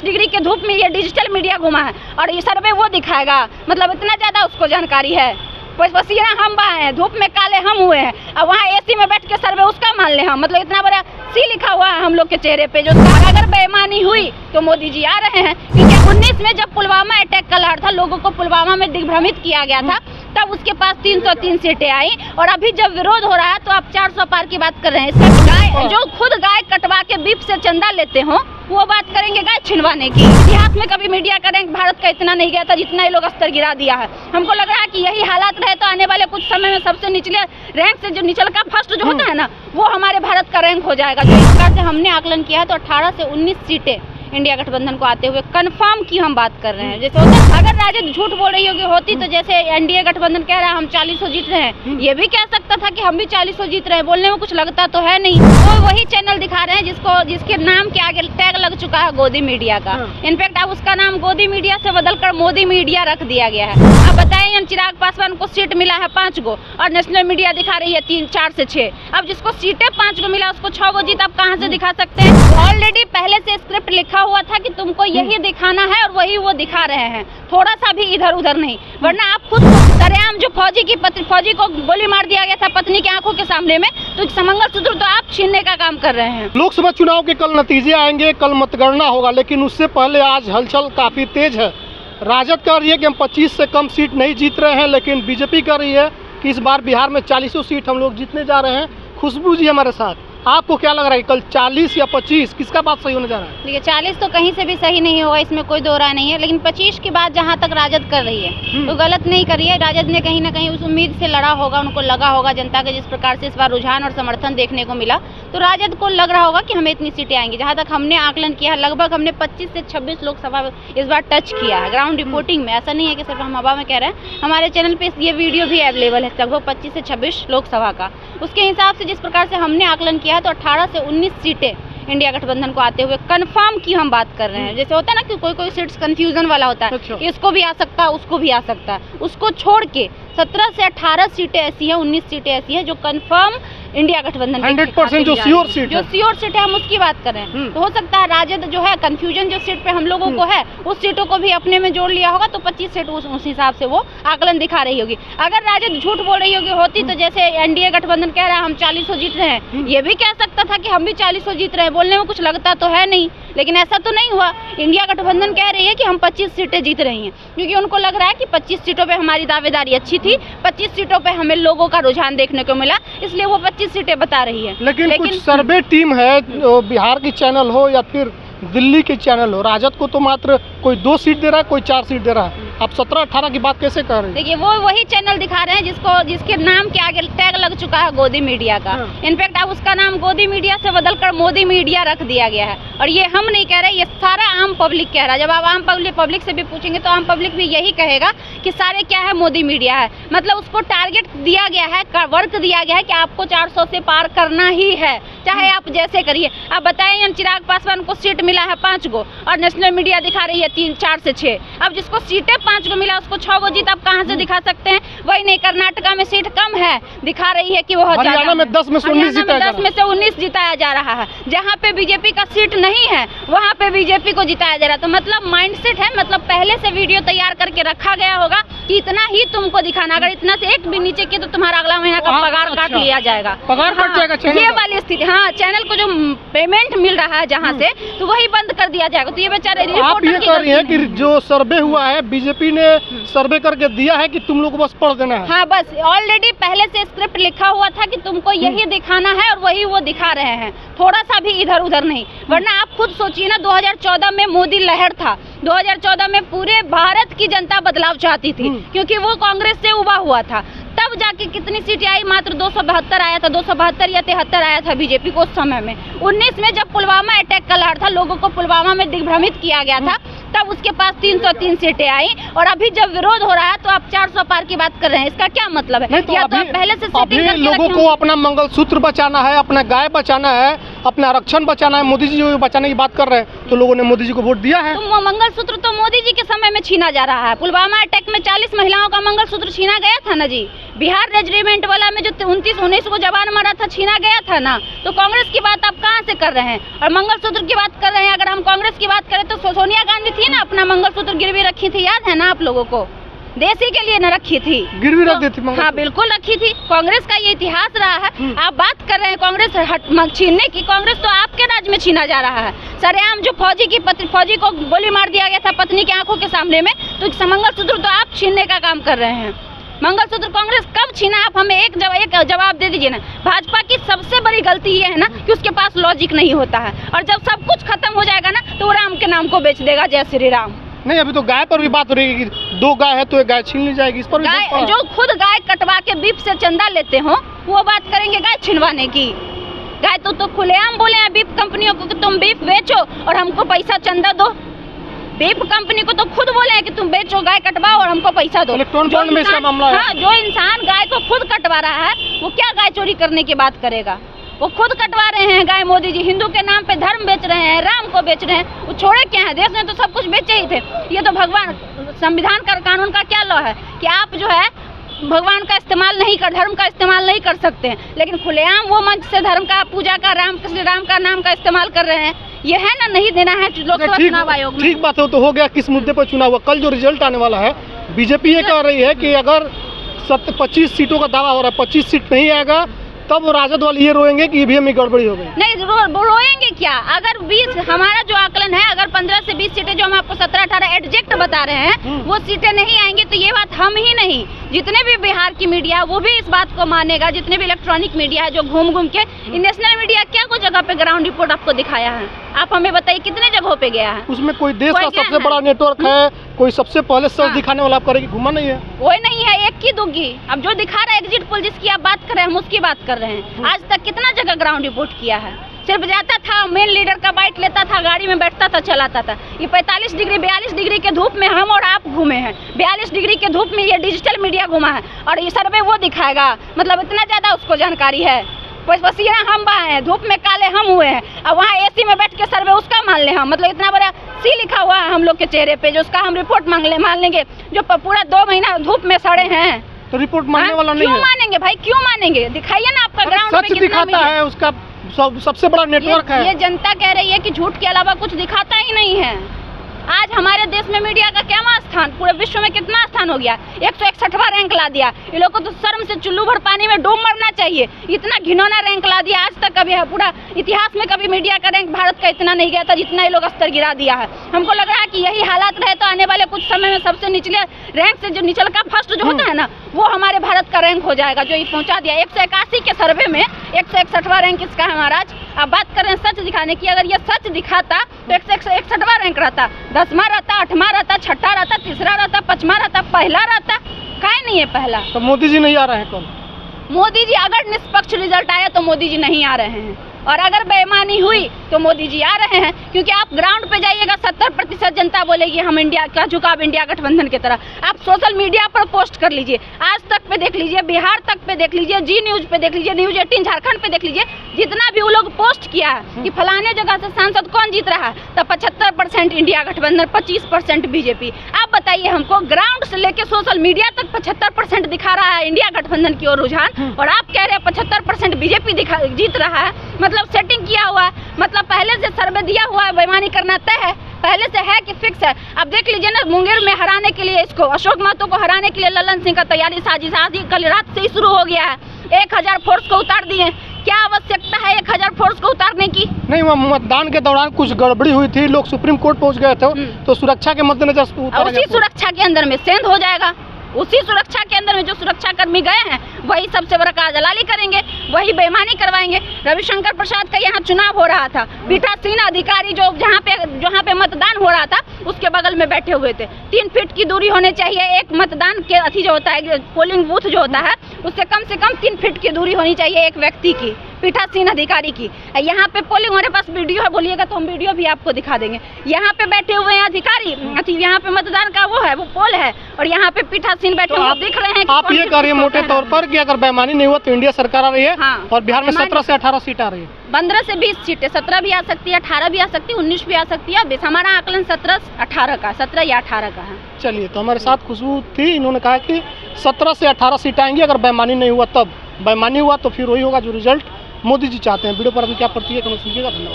40 degree के धूप में ये डिजिटल मीडिया घुमा है और ये सर्वे वो दिखाएगा, मतलब इतना ज़्यादा उसको जानकारी है। पसीना हम बहाए हैं, धूप में काले हम हुए हैं, अब वहाँ एसी में बैठ के सर्वे उसका मान ले हम, मतलब इतना बड़ा सी लिखा हुआ है हम लोग के चेहरे पे। जो अगर बेईमानी हुई तो मोदी जी आ रहे हैं, क्योंकि 19 में जब पुलवामा अटैक का लहर था, लोगों को पुलवामा में दिग्भ्रमित किया गया था, तब उसके पास 303 सीटें आई। और अभी जब विरोध हो रहा है तो आप 400 पार की बात कर रहे हैं। इसका गाय जो खुद गाय कटवा के बीप से चंदा लेते हो वो बात करेंगे गाय छिनवाने की। इतिहास में कभी मीडिया करेंगे भारत का इतना नहीं गया था जितना ये लोग स्तर गिरा दिया है। हमको लग रहा है कि यही हालात रहे तो आने वाले कुछ समय में सबसे निचले रैंक से जो निचल का फर्स्ट जो होता है ना, वो हमारे भारत का रैंक हो जाएगा। जो इस प्रकार से हमने आकलन किया है तो 18 से 19 सीटें इंडिया गठबंधन को आते हुए कंफर्म की हम बात कर रहे हैं। जैसे होता है अगर राजद झूठ बोल रही होती तो जैसे एनडीए गठबंधन कह रहा है हम 40 जीत रहे हैं, ये भी कह सकता था कि हम भी 40 जीत रहे हैं, बोलने में कुछ लगता तो है नहीं। तो वही चैनल दिखा रहे हैं जिसके नाम के आगे टैग लग चुका है गोदी मीडिया का। इनफैक्ट अब उसका नाम गोदी मीडिया से बदलकर मोदी मीडिया रख दिया गया है। अब बताइए चिराग पासवान को सीट मिला है 5 गो और नेशनल मीडिया दिखा रही है 3-4 से 6। अब जिसको सीटें 5 गो मिला उसको 6 गो जीत आप कहाँ से दिखा सकते हैं? ऑलरेडी पहले से स्क्रिप्ट लिखा हुआ था कि तुमको यही दिखाना है और वही वो दिखा रहे हैं, थोड़ा सा भी इधर उधर नहीं। वरना आप खुद सरेआम जो फौजी को गोली मार दिया गया था पत्नी की आंखों के सामने में, तो मंगल सूत्र तो आप छीनने का काम कर रहे हैं। लोकसभा चुनाव के कल नतीजे आएंगे, कल मतगणना होगा, लेकिन उससे पहले आज हलचल काफी तेज है। राजद कह रही है कि हम 25 से कम सीट नहीं जीत रहे हैं, लेकिन बीजेपी कह रही है कि इस बार बिहार में 40 सीट हम लोग जीतने जा रहे हैं। खुशबू जी हमारे साथ, आपको क्या लग रहा है कल 40 या 25 किसका बात सही होने जा रहा है? देखिए 40 तो कहीं से भी सही नहीं होगा, इसमें कोई दो राय नहीं है, लेकिन 25 की बात जहां तक राजद कर रही है तो गलत नहीं कर रही है। राजद ने कहीं ना कहीं उस उम्मीद से लड़ा होगा, उनको लगा होगा जनता के जिस प्रकार से इस बार रुझान और समर्थन देखने को मिला, तो राजद को लग रहा होगा कि हमें इतनी सीटें आएंगी। जहाँ तक हमने आकलन किया लगभग हमने 25 से 26 लोकसभा इस बार टच किया है ग्राउंड रिपोर्टिंग में। ऐसा नहीं है कि सिर्फ हम हवा में कह रहे हैं, हमारे चैनल पे ये वीडियो भी अवेलेबल है लगभग 25 से 26 लोकसभा का। उसके हिसाब से जिस प्रकार से हमने आकलन किया है तो 18 से 19 सीटें इंडिया गठबंधन को आते हुए कंफर्म की हम बात कर रहे हैं। जैसे होता है ना कि कोई सीट्स कंफ्यूजन वाला होता है, अच्छा। इसको भी आ सकता है उसको भी आ सकता है, उसको छोड़ के 17 से 18 सीटें ऐसी हैं, 19 सीटें ऐसी हैं जो कंफर्म इंडिया गठबंधन 100% जो श्योर सीट है हम उसकी बात कर रहे हैं। तो हो सकता है राजद जो है कंफ्यूजन जो सीट पे हम लोगों को है उस सीटों को भी अपने में जोड़ लिया होगा, तो 25 सीट उस हिसाब से वो आकलन दिखा रही होगी। अगर राजद झूठ बोल रही होती तो जैसे एनडीए गठबंधन कह रहा है हम 40 जीत रहे हैं, ये भी कह सकता था कि हम भी 40 जीत रहे हैं, बोलने में कुछ लगता तो है नहीं। लेकिन ऐसा तो नहीं हुआ। इंडिया गठबंधन कह रही है कि हम 25 सीटें जीत रही हैं, क्योंकि उनको लग रहा है कि 25 सीटों पे हमारी दावेदारी अच्छी थी, 25 सीटों पे हमें लोगों का रुझान देखने को मिला, इसलिए वो 25 सीटें बता रही है। लेकिन कुछ सर्वे टीम है, बिहार की चैनल हो या फिर दिल्ली के चैनल हो, राजद को तो मात्र कोई 2 सीट दे रहा है, कोई 4 सीट दे रहा है। आप 17-18 की बात कैसे कर रहे हैं? देखिए वो वही चैनल दिखा रहे हैं जिसके नाम के आगे टैग लग चुका है गोदी मीडिया का। इनफैक्ट अब उसका नाम गोदी मीडिया से बदलकर मोदी मीडिया रख दिया गया है। और ये हम नहीं कह रहे, ये सारा आम पब्लिक कह रहा है। जब आप आम पब्लिक से भी पूछेंगे तो आम पब्लिक भी यही कहेगा कि सारे क्या है, मोदी मीडिया है। मतलब उसको टारगेट दिया गया है, वर्क दिया गया है कि आपको 400 से पार करना ही है, चाहे आप जैसे करिए। आप बताइए चिराग पासवान को सीट मिला है 5 गो और नेशनल मीडिया दिखा रही है 3-4 से 6। अब जिसको सीटें 5 गो मिला उसको 6 गो जीत आप कहाँ से दिखा सकते हैं? वही नहीं, कर्नाटका में सीट कम है, दिखा रही है कि वो हरियाणा में 10 में से 19 जिताया जा रहा है। जहाँ पे बीजेपी का सीट नहीं है वहाँ पे बीजेपी को जिताया जा रहा है। तो मतलब माइंडसेट है, मतलब पहले से वीडियो तैयार करके रखा गया होगा कि इतना ही तुमको दिखाना, अगर इतना से एक भी नीचे किया तो तुम्हारा अगला महीना का पगार काट लिया जाएगा, पगार कट जाएगा। ये वाली स्थिति, हाँ, चैनल को जो पेमेंट मिल रहा है जहाँ से, तो वही बंद कर दिया जाएगा। तो ये बेचारे आप ये कह रही हैं कि जो सर्वे हुआ है बीजेपी ने सर्वे करके दिया है कि तुम लोग बस पढ़ देना है। हाँ, बस ऑलरेडी पहले से स्क्रिप्ट लिखा हुआ था कि तुमको यही दिखाना है और वही वो दिखा रहे हैं, थोड़ा सा भी इधर उधर नहीं। वरना आप खुद सोचिए ना, 2014 में मोदी लहर था, 2014 में पूरे भारत की जनता बदलाव चाहती थी, क्योंकि वो कांग्रेस से उबा हुआ था। तब जाके कितनी सीटें आई? मात्र 272 आया था, 272 या 73 आया था बीजेपी को उस समय में। 19 में जब पुलवामा अटैक का लहर था, लोगों को पुलवामा में दिग्भ्रमित किया गया था, तब उसके पास 303 सीटें आई। और अभी जब विरोध हो रहा है तो आप 400 पार की बात कर रहे हैं, इसका क्या मतलब है? या तो पहले से लोगों को अपना मंगलसूत्र बचाना है, अपना गाय बचाना है, अपना आरक्षण बचाना है, मोदी जी जो बचाने की बात कर रहे हैं, तो लोगों ने मोदी जी को वोट दिया है। तो मंगलसूत्र तो मोदी जी के समय में छीना जा रहा है। पुलवामा अटैक में 40 महिलाओं का मंगलसूत्र छीना गया था ना जी। बिहार रेजिमेंट वाला में जो 29-19 को जवान मरा था, छीना गया था ना। तो कांग्रेस की बात आप कहाँ से कर रहे हैं और मंगलसूत्र की बात कर रहे हैं? अगर हम कांग्रेस की बात करें तो सोनिया गांधी थी ना, अपना मंगलसूत्र गिरवी रखी थी, याद है ना आप लोगों को? देसी के लिए न रखी थी, गिरवी रख दी थी। हाँ बिल्कुल रखी थी। कांग्रेस का ये इतिहास रहा है। आप बात कर रहे हैं कांग्रेस छीनने की, कांग्रेस तो आपके राज्य में छीना जा रहा है। सरेआम जो फौजी को गोली मार दिया गया था पत्नी की आंखों के सामने में, तो मंगलसूत्र तो आप छीनने का काम कर रहे हैं। मंगलसूत्र कांग्रेस कब छीना? आप हमें एक जवाब दे दीजिए ना। भाजपा की सबसे बड़ी गलती ये है ना कि उसके पास लॉजिक नहीं होता है, और जब सब कुछ खत्म हो जाएगा ना तो वो राम के नाम को बेच देगा। जय श्री राम। नहीं, अभी तो गाय पर भी बात हो रही है कि 2 गाय है तो 1 गाय छीन ली जाएगी। इस पर भी गाय जो खुद गाय कटवा के बीफ से चंदा लेते हो वो बात करेंगे गाय छिनवाने की। गाय तो खुलेआम बोले हैं बीफ कंपनियों को कि तुम बीफ बेचो और हमको पैसा चंदा दो। बीफ कंपनी को तो खुद बोले हैं कि तुम बेचो, गाय कटवाओ और हमको पैसा दो। इलेक्ट्रॉनिक में इसका मामला है। हाँ, जो इंसान गाय को खुद कटवा रहा है वो क्या गाय चोरी करने की बात करेगा? वो खुद कटवा रहे हैं गाय। मोदी जी हिंदू के नाम पे धर्म बेच रहे हैं, राम को बेच रहे हैं। वो छोड़े क्या है? देश में तो सब कुछ बेचे ही थे। ये तो भगवान संविधान का कानून का क्या लॉ है कि आप जो है भगवान का इस्तेमाल नहीं कर, धर्म का इस्तेमाल नहीं कर सकते हैं, लेकिन खुलेआम वो मंच से धर्म का, पूजा का, राम का नाम का इस्तेमाल कर रहे हैं। ये है ना, नहीं देना है लोकसभा चुनाव आयोग में। ठीक बात हो तो हो गया। किस मुद्दे पर चुनाव हुआ? कल जो रिजल्ट आने वाला है, बीजेपी ये कह रही है कि अगर 25 सीटों का दावा हो रहा है, 25 सीट नहीं आएगा तब राजद वाले ये रोएंगे कि ईवीएम में गड़बड़ी हो गई। नहीं, रोएंगे क्या? अगर 20, हमारा जो आकलन है, अगर 15 से 20 सीटें जो हम आपको 17-18 एडजेक्ट बता रहे हैं वो सीटें नहीं आएंगी, तो ये बात हम ही नहीं, जितने भी बिहार की मीडिया वो भी इस बात को मानेगा। जितने भी इलेक्ट्रॉनिक मीडिया है जो घूम के, नेशनल मीडिया क्या कुछ जगह पे ग्राउंड रिपोर्ट आपको दिखाया है? आप हमें बताइए कितने जगहों पे गया है? उसमें कोई देश का सबसे बड़ा नेटवर्क है, कोई सबसे पहले सच दिखाने वाला आप करेगी, घुमा नहीं है। कोई नहीं है, एक की दूंगी। अब जो दिखा रहा है एग्जिट पोल जिसकी आप बात कर रहे हैं, हम उसकी बात कर रहे हैं। आज तक कितना जगह ग्राउंड रिपोर्ट किया है? सिर्फ जाता था, मेन लीडर का बाइट लेता था, गाड़ी में बैठता था, चलाता था। ये 45 डिग्री 42 डिग्री के धूप में हम और आप घूमे हैं। 42 डिग्री के धूप में ये डिजिटल मीडिया घुमा है, और ये सर्वे वो दिखाएगा। मतलब इतना ज्यादा उसको जानकारी है। पसीना हम बहाए हैं, धूप में काले हम हुए हैं, अब वहाँ एसी में बैठ के सर्वे उसका मान ले हम। मतलब इतना बड़ा सी लिखा हुआ है हम लोग के चेहरे पे, जो उसका हम रिपोर्ट मान लेंगे, जो पूरा 2 महीना धूप में सड़े हैं। तो रिपोर्ट मानने वाला नहीं है। क्यों मानेंगे भाई, क्यों मानेंगे? दिखाइए ना आपका ग्राउंड पे सच दिखाता है, उसका सबसे बड़ा नेटवर्क है। ये जनता कह रही है कि झूठ के अलावा कुछ दिखाता ही नहीं है। आज हमारे देश में मीडिया का क्या स्थान, पूरे विश्व में कितना स्थान हो गया? 161वां रैंक ला दिया। ये लोग को तो शर्म से चुल्लू भर पानी में डूब मरना चाहिए। इतना घिनौना रैंक ला दिया। आज तक कभी पूरा इतिहास में कभी मीडिया का रैंक भारत का इतना नहीं गया था जितना ये लोग स्तर गिरा दिया है। हमको लग रहा है कि यही हालात रहे तो आने वाले कुछ समय में सबसे निचले रैंक से जो निचल का फर्स्ट जो होता है ना, वो हमारे भारत का रैंक हो जाएगा, जो ये पहुंचा दिया। 181 के सर्वे में 161वां रैंक इसका है महाराज। आप बात कर रहे हैं सच दिखाने की। अगर ये सच दिखाता तो 161वां रैंक रहता, 10वां रहता, 8वां रहता, 6ठा रहता, 3रा रहता, 5वां रहता, पहला रहता। काहे नहीं है पहला? तो मोदी जी नहीं आ रहे हैं कौन? मोदी जी अगर निष्पक्ष रिजल्ट आया तो मोदी जी नहीं आ रहे हैं, और अगर बेईमानी हुई तो मोदी जी आ रहे हैं। क्योंकि आप ग्राउंड पे जाइएगा, 70% जनता बोलेगी हम इंडिया का झुकाव इंडिया गठबंधन की तरह। आप सोशल मीडिया पर पोस्ट कर लीजिए, आज तक पे देख लीजिए, बिहार तक पे देख लीजिए, जी न्यूज पे देख लीजिए, न्यूज 18 झारखंड पे देख लीजिए, जितना भी वो लोग पोस्ट किया है कि फलाने जगह से सांसद कौन जीत रहा है, तो 75% इंडिया गठबंधन, 25% बीजेपी। आप बताइए हमको, ग्राउंड से लेके सोशल मीडिया तक 75% दिखा रहा है इंडिया गठबंधन की ओर रुझान, और आप कह रहे हैं 75% बीजेपी जीत रहा है। मतलब सेटिंग किया हुआ है, मतलब पहले से सर्वे दिया हुआ है, बेईमानी करना तय है, पहले से है कि फिक्स है। अब देख लीजिए ना, मुंगेर में हराने के लिए, इसको अशोक महतो को हराने के लिए ललन सिंह का तैयारी साजिश आज कल रात से ही शुरू हो गया है। 1000 फोर्स को उतार दिए। क्या आवश्यकता है 1000 फोर्स को उतारने की? नहीं, वह मतदान के दौरान कुछ गड़बड़ी हुई थी, लोग सुप्रीम कोर्ट पहुंच गए थे, तो सुरक्षा के मद्देनजर उसी सुरक्षा के अंदर में सेंध हो जाएगा। उसी सुरक्षा के अंदर में जो सुरक्षा कर्मी गए हैं वही सबसे बड़ा काजलाली करेंगे, वही बेईमानी करवाएंगे। रविशंकर प्रसाद का यहाँ चुनाव हो रहा था, पीठासीन अधिकारी जो जहाँ पे मतदान हो रहा था उसके बगल में बैठे हुए थे। 3 फीट की दूरी होनी चाहिए। एक मतदान के अथी जो होता है, पोलिंग बूथ जो होता है, उससे कम 3 फीट की दूरी होनी चाहिए एक व्यक्ति की। पीठासीन अधिकारी की। यहाँ पे पोलिंग, हमारे पास वीडियो है, बोलिएगा तो हम वीडियो भी आपको दिखा देंगे। यहाँ पे बैठे हुए हैं अधिकारी, यहाँ पे मतदान का वो है, वो पोल है, और यहाँ पे पीठासीन बैठे हुए दिख रहे हैं। आप ये कह रही है मोटे तौर पर कि अगर बेईमानी नहीं हुआ तो इंडिया सरकार आ रही है, हाँ, और बिहार में 17 से 18 सीट आ रही है। 15 से 20 सीटें, 17 भी आ सकती है, 18 भी आ सकती है, 19 भी आ सकती है। हमारा आकलन 17-18 का, 17 या 18 का है। चलिए, तो हमारे साथ खुशबू थी, इन्होंने कहा कि 17 से 18 सीटें आएंगी अगर बेईमानी नहीं हुआ तब। बेईमानी हुआ तो फिर वही होगा जो रिजल्ट मोदी जी चाहते हैं। वीडियो पर अभी क्या पड़ती है, कमेंट कीजिएगा। धन्यवाद।